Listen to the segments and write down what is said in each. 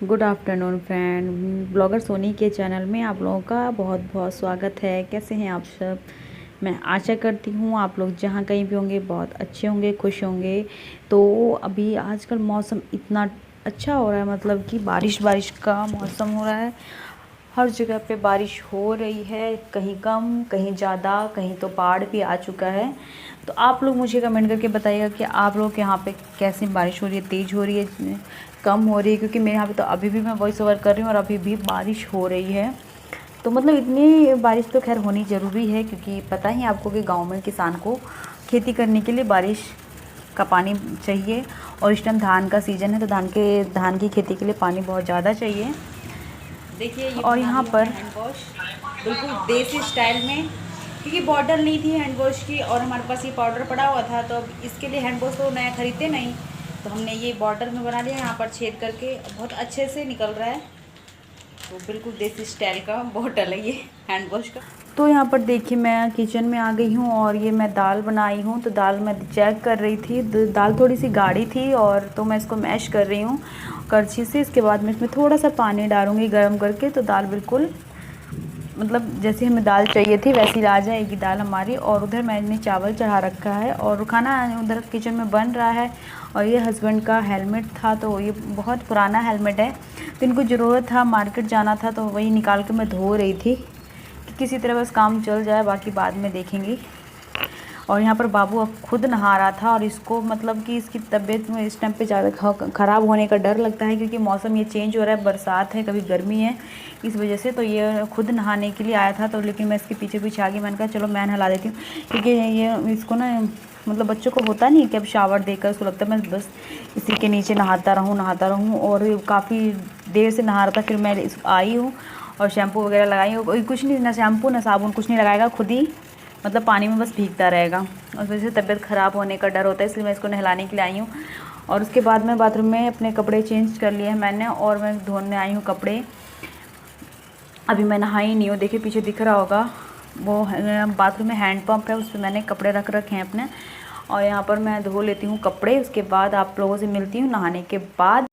Good afternoon friend. Blogger Soni के channel में आप लोगों का बहुत बहुत स्वागत है। कैसे हैं आप सब? मैं आशा करती हूँ आप लोग जहाँ कहीं भी होंगे बहुत अच्छे होंगे, खुश होंगे। तो अभी आजकल मौसम इतना अच्छा हो रहा है, मतलब कि बारिश बारिश का मौसम हो रहा है। हर जगह पे बारिश हो रही है, कहीं कम कहीं ज़्यादा, कहीं तो बाढ़ भी आ चुका है। तो आप लोग मुझे कमेंट करके बताइएगा कि आप लोग के यहाँ पे कैसी बारिश हो रही है, तेज़ हो रही है, कम हो रही है। क्योंकि मेरे यहाँ पे तो अभी भी मैं वॉइस ओवर कर रही हूँ और अभी भी बारिश हो रही है। तो मतलब इतनी बारिश तो खैर होनी ज़रूरी है, क्योंकि पता ही आपको कि गाँव में किसान को खेती करने के लिए बारिश का पानी चाहिए। और इस टाइम धान का सीज़न है, तो धान की खेती के लिए पानी बहुत ज़्यादा चाहिए। देखिए ये और यहाँ पर हैंड वॉश बिल्कुल देसी स्टाइल में, क्योंकि बॉटल नहीं थी हैंड वॉश की और हमारे पास ये पाउडर पड़ा हुआ था, तो अब इसके लिए हैंड वॉश तो नया खरीदते नहीं, तो हमने ये बॉटल में बना लिया। यहाँ पर छेद करके बहुत अच्छे से निकल रहा है। तो बिल्कुल देसी स्टाइल का बॉटल है ये हैंड वॉश का। तो यहाँ पर देखिए मैं किचन में आ गई हूँ और ये मैं दाल बनाई हूँ। तो दाल मैं चेक कर रही थी, दाल थोड़ी सी गाढ़ी थी और तो मैं इसको मैश कर रही हूँ करछी से। इसके बाद मैं इसमें थोड़ा सा पानी डालूँगी गर्म करके, तो दाल बिल्कुल मतलब जैसी हमें दाल चाहिए थी वैसी आ जाएगी दाल हमारी। और उधर मैंने चावल चढ़ा रखा है और खाना उधर किचन में बन रहा है। और ये हस्बैंड का हेलमेट था, तो ये बहुत पुराना हेलमेट है, तो इनको ज़रूरत था, मार्केट जाना था, तो वही निकाल के मैं धो रही थी कि किसी तरह बस काम चल जाए, बाकी बाद में देखेंगी। और यहाँ पर बाबू अब खुद नहा रहा था और इसको मतलब कि इसकी तबीयत में इस टाइम पे ज़्यादा ख़राब होने का डर लगता है, क्योंकि मौसम ये चेंज हो रहा है, बरसात है कभी गर्मी है, इस वजह से। तो ये खुद नहाने के लिए आया था, तो लेकिन मैं इसके पीछे पीछे आ गई। मैंने कहा चलो मैं नहला देती हूँ, क्योंकि ये इसको ना मतलब बच्चों को होता नहीं कि अब शावर देकर उसको लगता है मैं बस इसी के नीचे नहाता रहूँ। और काफ़ी देर से नहा रहा था, फिर मैं आई हूँ और शैम्पू वगैरह लगाई हूँ। कुछ नहीं, ना शैम्पू ना साबुन, कुछ नहीं लगाएगा, खुद ही मतलब पानी में बस भीगता रहेगा। उस वजह से तबीयत ख़राब होने का डर होता है, इसलिए मैं इसको नहलाने के लिए आई हूँ। और उसके बाद मैं बाथरूम में अपने कपड़े चेंज कर लिए हैं मैंने, और मैं धोने आई हूँ कपड़े। अभी मैं नहाई नहीं हूँ, देखिए पीछे दिख रहा होगा वो बाथरूम में हैंड पंप है, उस पर मैंने कपड़े रख रखे हैं अपने। और यहाँ पर मैं धो लेती हूँ कपड़े, उसके बाद आप लोगों से मिलती हूँ नहाने के बाद।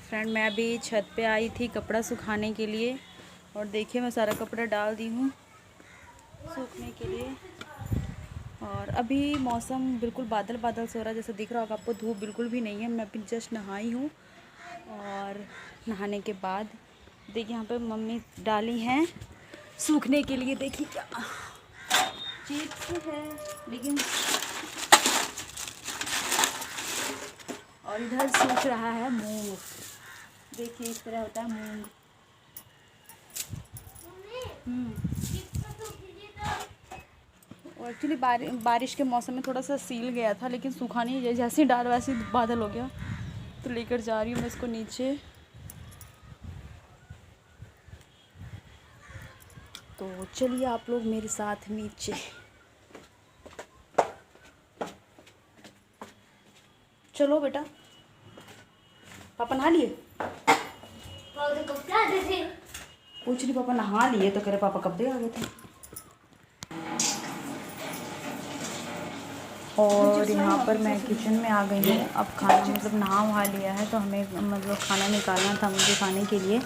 फ्रेंड मैं अभी छत पे आई थी कपड़ा सुखाने के लिए, और देखिए मैं सारा कपड़ा डाल दी हूँ सूखने के लिए। और अभी मौसम बिल्कुल बादल बादल से हो रहा है, जैसे दिख रहा होगा आपको, धूप बिल्कुल भी नहीं है। मैं अभी जस्ट नहाई हूँ और नहाने के बाद देखिए यहाँ पे मम्मी डाली हैं सूखने के लिए। देखिए क्या चिप्स है, लेकिन और इधर सूख रहा है मूंग। देखिए इस तरह होता है मूंग। और एक्चुअली बारिश के मौसम में थोड़ा सा सील गया था, लेकिन सूखा नहीं, जैसे ही डाल वैसे ही बादल हो गया। तो लेकर जा रही हूँ मैं इसको नीचे। तो चलिए आप लोग मेरे साथ नीचे। चलो बेटा। पापा नहा लिए? पूछ रही पापा नहा लिए, तो कह रहे पापा कब दे आ गए थे। और यहाँ पर मैं किचन में आ गई हूँ। अब खाना मतलब नहा वहा लिया है, तो हमें मतलब खाना निकालना था मुझे खाने के लिए।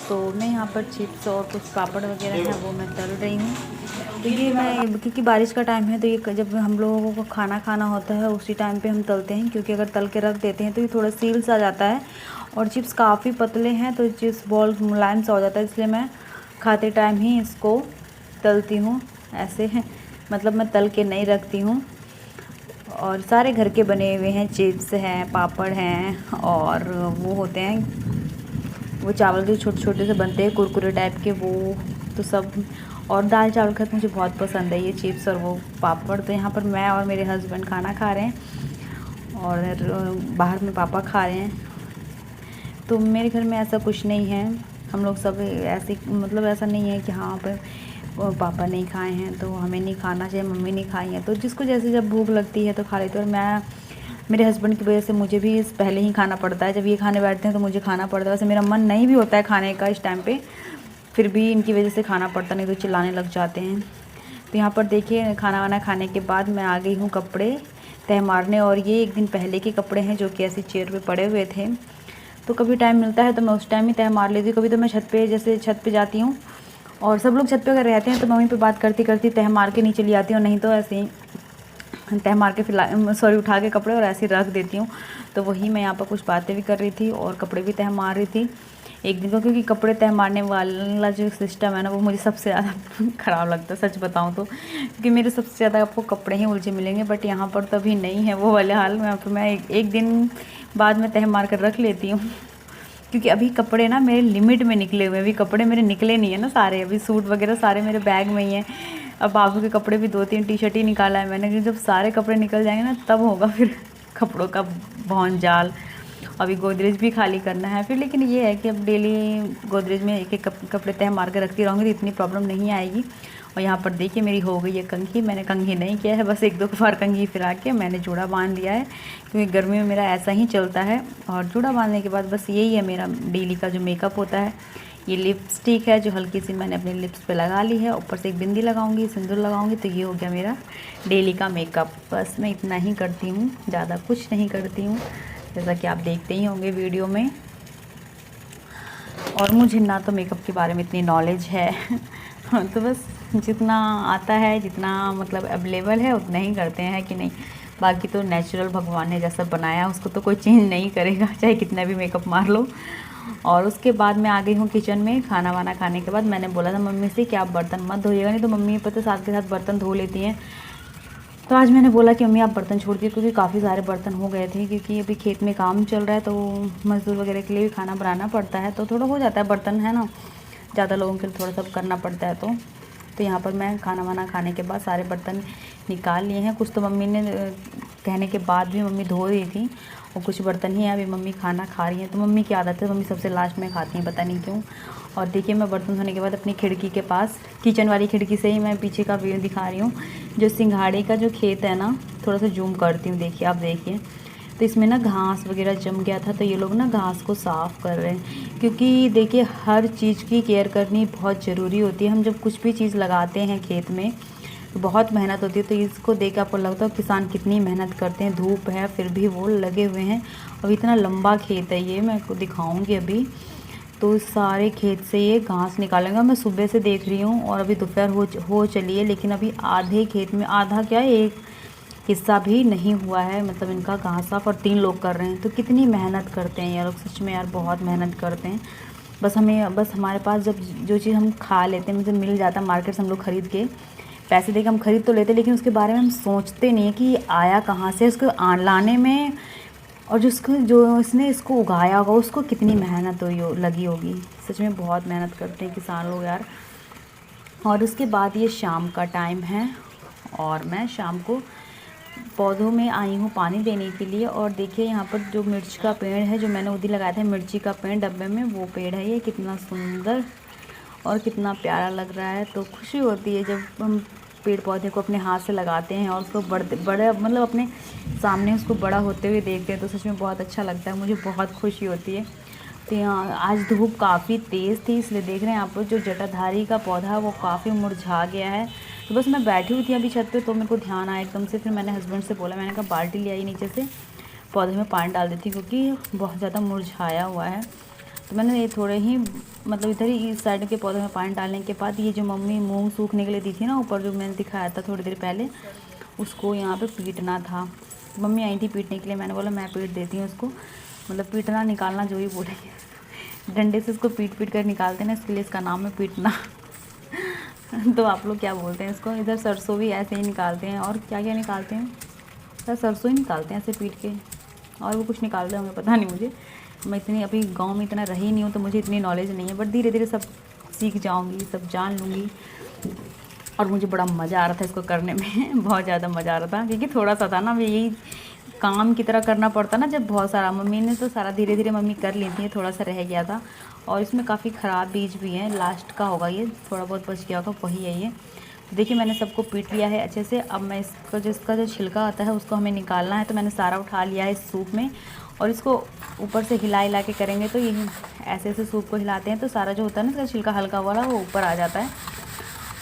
तो मैं यहाँ पर चिप्स और कुछ पापड़ वगैरह है वो मैं तल रही हूँ। तो ये मैं, क्योंकि बारिश का टाइम है तो ये जब हम लोगों को खाना खाना होता है उसी टाइम पे हम तलते हैं, क्योंकि अगर तल के रख देते हैं तो ये थोड़ा सील सा जाता है। और चिप्स काफ़ी पतले हैं तो चिप्स बॉल मुलायम सा हो जाता है, इसलिए मैं खाते टाइम ही इसको तलती हूँ। ऐसे है मतलब मैं तल के नहीं रखती हूँ। और सारे घर के बने हुए हैं, चिप्स हैं, पापड़ हैं, और वो होते हैं वो चावल जो छोटे छोटे से बनते हैं कुरकुरे टाइप के, वो तो सब। और दाल चावल का मुझे बहुत पसंद है, ये चिप्स और वो पापड़। तो यहाँ पर मैं और मेरे हस्बैंड खाना खा रहे हैं और बाहर में पापा खा रहे हैं। तो मेरे घर में ऐसा कुछ नहीं है, हम लोग सब ऐसे मतलब ऐसा नहीं है कि हाँ पर पापा नहीं खाए हैं तो हमें नहीं खाना चाहिए, मम्मी नहीं खाई है, तो जिसको जैसे जब भूख लगती है तो खा लेते हैं। और मैं मेरे हस्बैंड की वजह से मुझे भी पहले ही खाना पड़ता है, जब ये खाने बैठते हैं तो मुझे खाना पड़ता है। वैसे मेरा मन नहीं भी होता है खाने का इस टाइम पे, फिर भी इनकी वजह से खाना पड़ता, नहीं तो चिल्लाने लग जाते हैं। तो यहाँ पर देखिए खाना वाना खाने के बाद मैं आ गई हूँ कपड़े तह मारने। और ये एक दिन पहले के कपड़े हैं जो कि ऐसी चेयर पे पड़े हुए थे, तो कभी टाइम मिलता है तो मैं उस टाइम ही तह मार लेती हूँ। कभी तो मैं छत पे, जैसे छत पे जाती हूँ और सब लोग छत पे अगर रहते हैं तो मम्मी पे बात करती करती तह मार के नीचे ले आती हूँ, नहीं तो ऐसे ही तह मार के उठा के कपड़े और ऐसे रख देती हूँ। तो वही मैं यहाँ पर कुछ बातें भी कर रही थी और कपड़े भी तह मार रही थी एक दिन को, क्योंकि कपड़े तह मारने वाला जो सिस्टम है ना वो मुझे सबसे ज़्यादा ख़राब लगता है, सच बताऊँ तो। क्योंकि मेरे सबसे ज़्यादा आपको कपड़े ही उलझे मिलेंगे, बट यहाँ पर तो अभी नहीं है वो वाले हाल में। तो मैं एक दिन बाद में तह मार कर रख लेती हूँ, क्योंकि अभी कपड़े ना मेरे लिमिट में निकले हुए हैं। अभी कपड़े मेरे निकले नहीं है ना सारे, अभी सूट वगैरह सारे मेरे बैग में ही हैं। अब बाबू के कपड़े भी 2-3 टी शर्ट ही निकाला है मैंने, जब सारे कपड़े निकल जाएंगे ना तब होगा फिर कपड़ों का भौंजाल। अभी गोदरेज भी खाली करना है फिर, लेकिन ये है कि अब डेली गोदरेज में एक एक कपड़े तह मार के रखती रहूँगी तो इतनी प्रॉब्लम नहीं आएगी। और यहाँ पर देखिए मेरी हो गई है कंघी। मैंने कंघी नहीं किया है, बस 1-2 बार कंघी फिरा के मैंने जूड़ा बांध लिया है, क्योंकि गर्मी में मेरा ऐसा ही चलता है। और जूड़ा बांधने के बाद बस यही है मेरा डेली का जो मेकअप होता है। ये लिपस्टिक है जो हल्की सी मैंने अपने लिप्स पे लगा ली है, ऊपर से एक बिंदी लगाऊंगी, सिंदूर लगाऊंगी, तो ये हो गया मेरा डेली का मेकअप। बस मैं इतना ही करती हूँ, ज़्यादा कुछ नहीं करती हूँ, जैसा कि आप देखते ही होंगे वीडियो में। और मुझे ना तो मेकअप के बारे में इतनी नॉलेज है तो बस जितना आता है, जितना मतलब अवेलेबल है उतना ही करते हैं कि नहीं। बाकी तो नेचुरल भगवान ने जैसा बनाया उसको तो कोई चेंज नहीं करेगा, चाहे कितना भी मेकअप मार लो। और उसके बाद मैं आ गई हूँ किचन में। खाना वाना खाने के बाद मैंने बोला था मम्मी से कि आप बर्तन मत धोइएगा, नहीं तो मम्मी पता साथ के साथ बर्तन धो लेती हैं। तो आज मैंने बोला कि मम्मी आप बर्तन छोड़ दिए, क्योंकि काफ़ी सारे बर्तन हो गए थे, क्योंकि अभी खेत में काम चल रहा है तो मज़दूर वगैरह के लिए भी खाना बनाना पड़ता है, तो थोड़ा हो जाता है बर्तन, है ना, ज़्यादा लोगों के लिए थोड़ा सा करना पड़ता है। तो यहाँ पर मैं खाना वाना खाने के बाद सारे बर्तन निकाल लिए हैं। कुछ तो मम्मी ने कहने के बाद भी मम्मी धो दी थी, और कुछ बर्तन ही हैं अभी मम्मी खाना खा रही हैं। तो मम्मी की आदत है, मम्मी सबसे लास्ट में खाती हैं, पता नहीं क्यों। और देखिए मैं बर्तन धोने के बाद अपनी खिड़की के पास, किचन वाली खिड़की से ही मैं पीछे का व्यू दिखा रही हूँ। जो सिंघाड़े का जो खेत है ना, थोड़ा सा जूम करती हूँ, देखिए आप देखिए। तो इसमें ना घास वगैरह जम गया था, तो ये लोग ना घास को साफ़ कर रहे हैं, क्योंकि देखिए हर चीज़ की केयर करनी बहुत ज़रूरी होती है। हम जब कुछ भी चीज़ लगाते हैं खेत में तो बहुत मेहनत होती है, तो इसको देख के आपको लगता है किसान कितनी मेहनत करते हैं। धूप है फिर भी वो लगे हुए हैं। अब इतना लंबा खेत है, ये मैं आपको दिखाऊंगी अभी। तो सारे खेत से ये घास निकालेंगे। मैं सुबह से देख रही हूँ और अभी दोपहर हो चली है, लेकिन अभी आधे खेत में, आधा क्या एक हिस्सा भी नहीं हुआ है, मतलब इनका घास साफ, और 3 लोग कर रहे हैं। तो कितनी मेहनत करते हैं यार लोग, सच में यार बहुत मेहनत करते हैं। बस हमारे पास जब जो चीज़ हम खा लेते हैं, मतलब मिल जाता है मार्केट से, हम लोग ख़रीद के पैसे देके हम ख़रीद तो लेते, लेकिन उसके बारे में हम सोचते नहीं है कि ये आया कहाँ से, उसको लाने में, और जो इसने इसको उगाया होगा उसको कितनी मेहनत लगी होगी। सच में बहुत मेहनत करते हैं किसान लोग यार। और उसके बाद ये शाम का टाइम है और मैं शाम को पौधों में आई हूँ पानी देने के लिए। और देखिए यहाँ पर जो मिर्च का पेड़ है, जो मैंने उदी लगाया था मिर्ची का पेड़ डब्बे में, वो पेड़ है ये। कितना सुंदर और कितना प्यारा लग रहा है। तो खुशी होती है जब हम पेड़ पौधे को अपने हाथ से लगाते हैं और उसको बड़े मतलब अपने सामने उसको बड़ा होते हुए देखते हैं, तो सच में बहुत अच्छा लगता है, मुझे बहुत खुशी होती है। तो यहाँ आज धूप काफ़ी तेज़ थी, इसलिए देख रहे हैं आप लोग जो जटाधारी का पौधा है वो काफ़ी मुरझा गया है। तो बस मैं बैठी हुई थी अभी छत पे, तो मेरे को ध्यान आया एकदम से। फिर मैंने हस्बैंड से बोला, मैंने कहा बाल्टी ले आई नीचे से, पौधे में पानी डाल देती, क्योंकि बहुत ज़्यादा मुरझाया हुआ है। तो मैंने ये थोड़े ही मतलब इधर ही इस साइड के पौधे में पानी डालने के बाद, ये जो मम्मी मूंग सूखने के लिए दी थी ना ऊपर, जो मैंने दिखाया था थोड़ी देर पहले, उसको यहाँ पे पीटना था। मम्मी आई थी पीटने के लिए, मैंने बोला मैं पीट देती हूँ उसको, मतलब पीटना निकालना जो ही बोलेंगे, डंडे से इसको पीट पीट कर निकालते हैं ना, इसके लिए इसका नाम है पीटना। तो आप लोग क्या बोलते हैं इसको? इधर सरसों भी ऐसे ही निकालते हैं, और क्या क्या निकालते हैं, सर सरसों ही निकालते हैं ऐसे पीट के, और वो कुछ निकालते होंगे पता नहीं मुझे, मैं इतनी अभी गांव में इतना रही नहीं हूँ तो मुझे इतनी नॉलेज नहीं है, बट धीरे धीरे सब सीख जाऊँगी, सब जान लूँगी। और मुझे बड़ा मज़ा आ रहा था इसको करने में, बहुत ज़्यादा मज़ा आ रहा था, क्योंकि थोड़ा सा था ना, यही काम की तरह करना पड़ता ना जब बहुत सारा। मम्मी ने तो सारा धीरे धीरे मम्मी कर लेती है, थोड़ा सा रह गया था। और इसमें काफ़ी ख़राब बीज भी हैं, लास्ट का होगा ये, थोड़ा बहुत बच गया होगा, वही है ये। तो देखिए मैंने सबको पीट लिया है अच्छे से। अब मैं इसका जो छिलका आता है उसको हमें निकालना है, तो मैंने सारा उठा लिया है इस सूप में, और इसको ऊपर से हिला हिला के करेंगे। तो ये ऐसे ऐसे सूप को हिलाते हैं तो सारा जो होता है ना इसका छिलका हल्का वाला, वो ऊपर आ जाता है।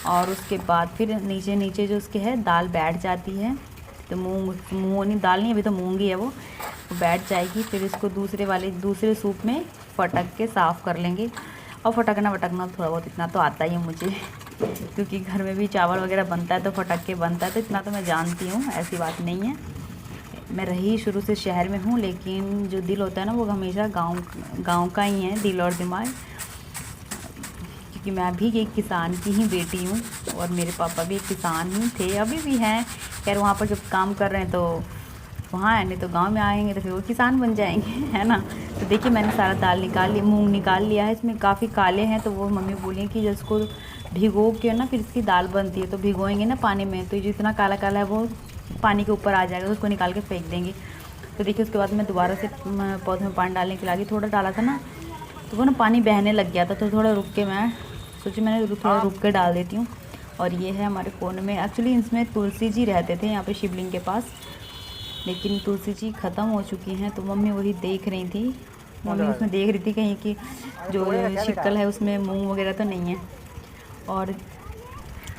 और उसके बाद फिर नीचे नीचे जो उसके है दाल बैठ जाती है। तो मूंग नहीं, दाल नहीं, अभी तो मूंग ही है, वो बैठ जाएगी। फिर इसको दूसरे सूप में फटक के साफ़ कर लेंगे। और फटकना थोड़ा बहुत इतना तो आता ही है मुझे, क्योंकि घर में भी चावल वगैरह बनता है तो फटक के बनता है, तो इतना तो मैं जानती हूँ, ऐसी बात नहीं है। मैं रही शुरू से शहर में हूँ, लेकिन जो दिल होता है ना वो हमेशा गाँव का ही है, दिल और दिमाग। क्योंकि मैं भी एक किसान की ही बेटी हूँ, और मेरे पापा भी एक किसान ही थे, अभी भी हैं। खैर वहाँ पर जब काम कर रहे हैं तो वहाँ है, नहीं तो गांव में आएंगे तो फिर वो किसान बन जाएंगे, है ना। तो देखिए मैंने सारा दाल निकाल लिया, मूंग निकाल लिया है। इसमें काफ़ी काले हैं, तो वो मम्मी बोली कि जिसको भिगो के ना फिर इसकी दाल बनती है, तो भिगोएंगे ना पानी में, तो जितना काला काला है वो पानी के ऊपर आ जाएगा, तो उसको निकाल के फेंक देंगे। तो देखिए उसके बाद मैं दोबारा से पौधे में पानी डालने के लिए थोड़ा डाला था ना, तो वो ना पानी बहने लग गया था, तो थोड़ा रुक के मैं सोची मैंने थोड़ा रुक के डाल देती हूँ। और ये है हमारे कोने में, एक्चुअली इसमें तुलसी जी रहते थे यहाँ पे शिवलिंग के पास, लेकिन तुलसी जी ख़त्म हो चुकी हैं। तो मम्मी वही देख रही थी, मम्मी उसमें देख रही थी कहीं कि जो शिकल है उसमें मूंग वगैरह तो नहीं है। और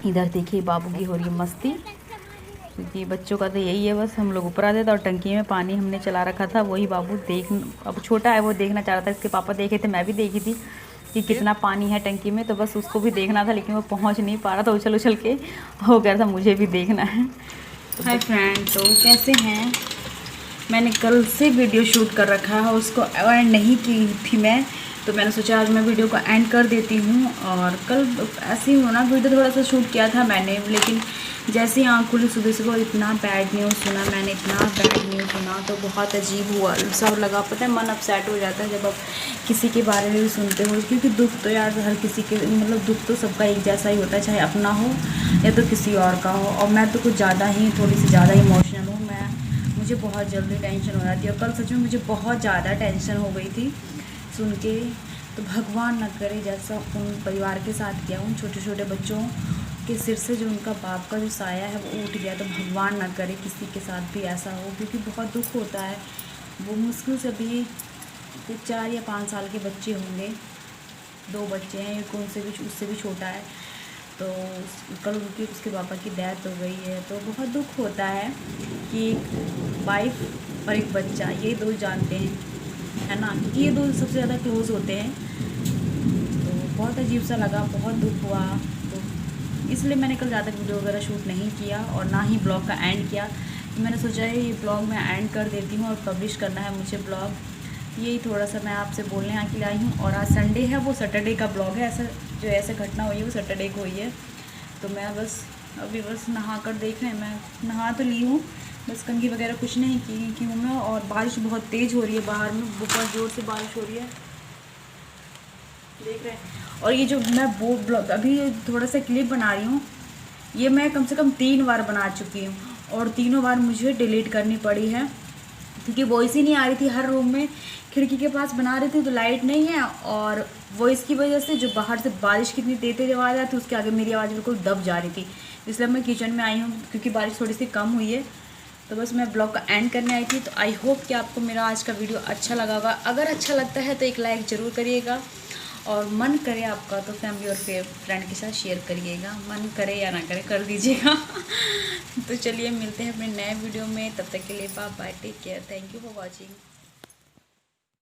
इधर देखिए बाबू की हो रही है मस्ती, क्योंकि बच्चों का तो यही है, बस हम लोग ऊपर आते थे और टंकी में पानी हमने चला रखा था, वही बाबू अब छोटा है वो देखना चाह रहा था। इसके पापा देखे थे, मैं भी देखी थी कि कितना पानी है टंकी में, तो बस उसको भी देखना था, लेकिन वो पहुंच नहीं पा रहा था, उछल उछल के हो गया था, मुझे भी देखना है। हाय फ्रेंड, तो कैसे हैं? मैंने कल से वीडियो शूट कर रखा है, उसको एंड नहीं की थी मैं, तो मैंने सोचा आज मैं वीडियो को एंड कर देती हूँ। और कल ऐसे ही होना वीडियो थोड़ा सा शूट किया था मैंने, लेकिन जैसे ही आँख खुली सुबह इतना बैड न्यूज़ सुना मैंने, इतना बैड न्यूज़ सुना, तो बहुत अजीब हुआ, सब लगा, पता है मन अपसेट हो जाता है जब आप किसी के बारे में भी सुनते हो, क्योंकि दुख तो यार हर किसी के, मतलब दुख तो सबका एक जैसा ही होता है, चाहे अपना हो या तो किसी और का हो। और मैं तो कुछ ज़्यादा ही, थोड़ी सी ज़्यादा इमोशनल हूँ, मुझे बहुत जल्दी टेंशन हो जाती है, और कल सच में मुझे बहुत ज़्यादा टेंशन हो गई थी सुन के। तो भगवान न करे जैसा उन परिवार के साथ किया, उन छोटे छोटे बच्चों के सिर से जो उनका बाप का जो साया है वो उठ गया, तो भगवान न करे किसी के साथ भी ऐसा हो, क्योंकि बहुत दुख होता है। वो मुश्किल से भी 4 या 5 साल के बच्चे होंगे, 2 बच्चे हैं, एक उससे भी छोटा है। तो कल उसके पापा की डेथ हो गई है, तो बहुत दुख होता है कि एक वाइफ और एक बच्चा, ये 2 जानते हैं, है ना, क्योंकि ये 2 सबसे ज़्यादा क्लोज़ होते हैं। तो बहुत अजीब सा लगा, बहुत दुख हुआ, तो इसलिए मैंने कल ज़्यादा वीडियो वगैरह शूट नहीं किया, और ना ही ब्लॉग का एंड किया। तो मैंने सोचा है ये ब्लॉग मैं एंड कर देती हूँ, और पब्लिश करना है मुझे ब्लॉग, यही थोड़ा सा मैं आपसे बोलने आके लाई हूँ। और आज संडे है, वो सैटरडे का ब्लॉग है, ऐसे घटना हुई है वो सैटरडे को हुई है। तो मैं अभी नहा कर देख रहे हैं, मैं नहा तो ली हूँ, बस कंघी वगैरह कुछ नहीं की हूँ मैं। और बारिश बहुत तेज़ हो रही है बाहर में, बहुत ज़ोर से बारिश हो रही है, देख रहे हैं। और ये जो मैं वो ब्लॉग अभी थोड़ा सा क्लिप बना रही हूँ, ये मैं कम से कम 3 बार बना चुकी हूँ, और तीनों बार मुझे डिलीट करनी पड़ी है क्योंकि वॉइस ही नहीं आ रही थी। हर रूम में खिड़की के पास बना रही थी तो लाइट नहीं है, और वॉइस की वजह से जो बाहर से बारिश कितनी तेज तेज आवाज़ आती थी उसके आगे मेरी आवाज़ बिल्कुल दब जा रही थी। इसलिए मैं किचन में आई हूँ क्योंकि बारिश थोड़ी सी कम हुई है। तो बस मैं ब्लॉग का एंड करने आई थी। तो आई होप कि आपको मेरा आज का वीडियो अच्छा लगा होगा। अगर अच्छा लगता है तो एक लाइक ज़रूर करिएगा, और मन करे आपका तो फैमिली और फ्रेंड के साथ शेयर करिएगा। मन करे या ना करे कर दीजिएगा। तो चलिए मिलते हैं अपने नए वीडियो में, तब तक के लिए bye bye, take care, thank you for watching.